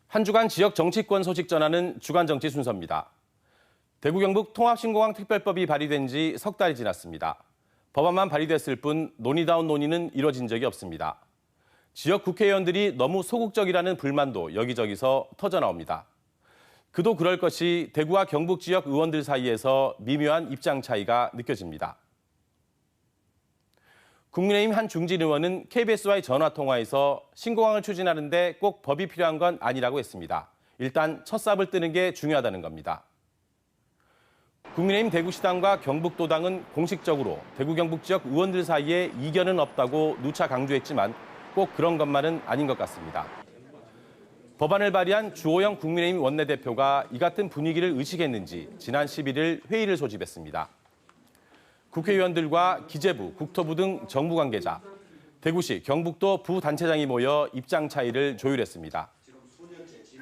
한 주간 지역 정치권 소식 전하는 주간 정치 순서입니다. 대구 경북 통합신공항 특별법이 발의된 지 석 달이 지났습니다. 법안만 발의됐을 뿐 논의다운 논의는 이뤄진 적이 없습니다. 지역 국회의원들이 너무 소극적이라는 불만도 여기저기서 터져나옵니다. 그도 그럴 것이 대구와 경북 지역 의원들 사이에서 미묘한 입장 차이가 느껴집니다. 국민의힘 한 중진 의원은 KBS와의 전화통화에서 신공항을 추진하는데 꼭 법이 필요한 건 아니라고 했습니다. 일단 첫 삽을 뜨는 게 중요하다는 겁니다. 국민의힘 대구시당과 경북도당은 공식적으로 대구 경북 지역 의원들 사이에 이견은 없다고 누차 강조했지만 꼭 그런 것만은 아닌 것 같습니다. 법안을 발의한 주호영 국민의힘 원내대표가 이 같은 분위기를 의식했는지 지난 11일 회의를 소집했습니다. 국회의원들과 기재부, 국토부 등 정부 관계자, 대구시, 경북도 부단체장이 모여 입장 차이를 조율했습니다.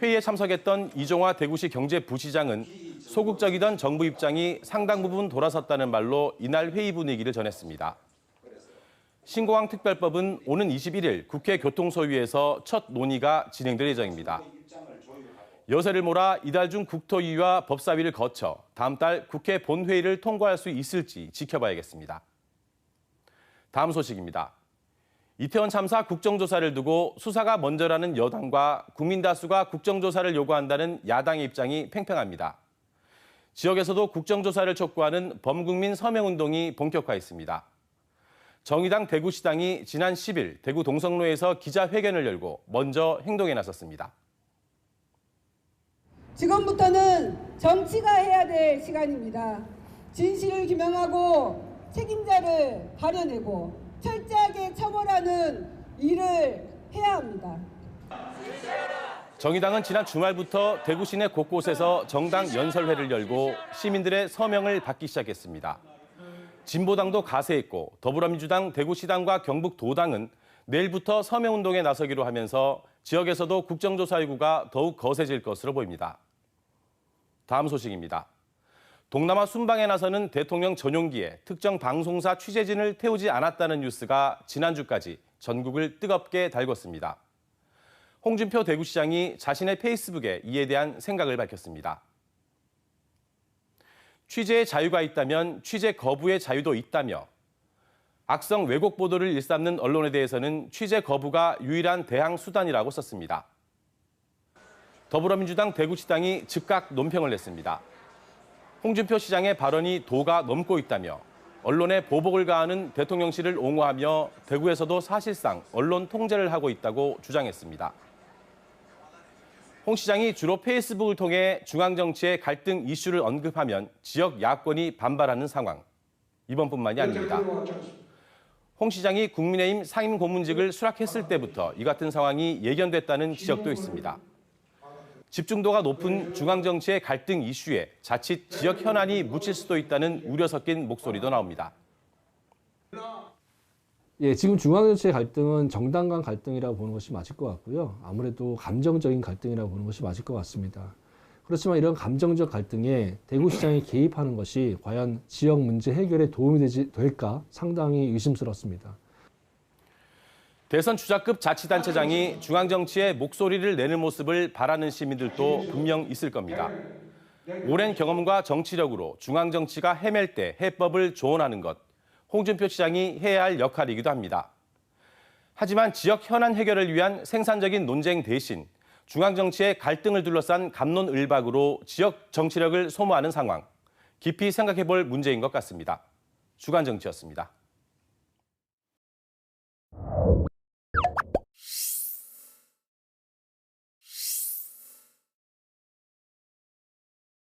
회의에 참석했던 이종화 대구시 경제부시장은 소극적이던 정부 입장이 상당 부분 돌아섰다는 말로 이날 회의 분위기를 전했습니다. 신공항 특별법은 오는 21일 국회 교통소위에서 첫 논의가 진행될 예정입니다. 여세를 몰아 이달 중 국토위와 법사위를 거쳐 다음 달 국회 본회의를 통과할 수 있을지 지켜봐야겠습니다. 다음 소식입니다. 이태원 참사 국정조사를 두고 수사가 먼저라는 여당과 국민 다수가 국정조사를 요구한다는 야당의 입장이 팽팽합니다. 지역에서도 국정조사를 촉구하는 범국민 서명운동이 본격화했습니다. 정의당 대구시당이 지난 10일 대구 동성로에서 기자회견을 열고 먼저 행동에 나섰습니다. 지금부터는 정치가 해야 될 시간입니다. 진실을 규명하고 책임자를 가려내고 철저하게 처벌하는 일을 해야 합니다. 정의당은 지난 주말부터 대구 시내 곳곳에서 정당 연설회를 열고 시민들의 서명을 받기 시작했습니다. 진보당도 가세했고 더불어민주당 대구시당과 경북도당은 내일부터 서명운동에 나서기로 하면서 지역에서도 국정조사 요구가 더욱 거세질 것으로 보입니다. 다음 소식입니다. 동남아 순방에 나서는 대통령 전용기에 특정 방송사 취재진을 태우지 않았다는 뉴스가 지난주까지 전국을 뜨겁게 달궜습니다. 홍준표 대구시장이 자신의 페이스북에 이에 대한 생각을 밝혔습니다. 취재의 자유가 있다면 취재 거부의 자유도 있다며 악성 왜곡 보도를 일삼는 언론에 대해서는 취재 거부가 유일한 대항 수단이라고 썼습니다. 더불어민주당 대구시당이 즉각 논평을 냈습니다. 홍준표 시장의 발언이 도가 넘고 있다며 언론에 보복을 가하는 대통령실을 옹호하며 대구에서도 사실상 언론 통제를 하고 있다고 주장했습니다. 홍 시장이 주로 페이스북을 통해 중앙정치의 갈등 이슈를 언급하면 지역 야권이 반발하는 상황. 이번뿐만이 아닙니다. 홍 시장이 국민의힘 상임고문직을 수락했을 때부터 이 같은 상황이 예견됐다는 지적도 있습니다. 집중도가 높은 중앙정치의 갈등 이슈에 자칫 지역 현안이 묻힐 수도 있다는 우려 섞인 목소리도 나옵니다. 지금 중앙정치의 갈등은 정당 간 갈등이라고 보는 것이 맞을 것 같고요. 아무래도 감정적인 갈등이라고 보는 것이 맞을 것 같습니다. 그렇지만 이런 감정적 갈등에 대구시장이 개입하는 것이 과연 지역 문제 해결에 도움이 될까 상당히 의심스럽습니다. 대선 주자급 자치단체장이 중앙정치에 목소리를 내는 모습을 바라는 시민들도 분명 있을 겁니다. 오랜 경험과 정치력으로 중앙정치가 헤맬 때 해법을 조언하는 것, 홍준표 시장이 해야 할 역할이기도 합니다. 하지만 지역 현안 해결을 위한 생산적인 논쟁 대신 중앙정치의 갈등을 둘러싼 갑론을박으로 지역 정치력을 소모하는 상황, 깊이 생각해 볼 문제인 것 같습니다. 주간정치였습니다.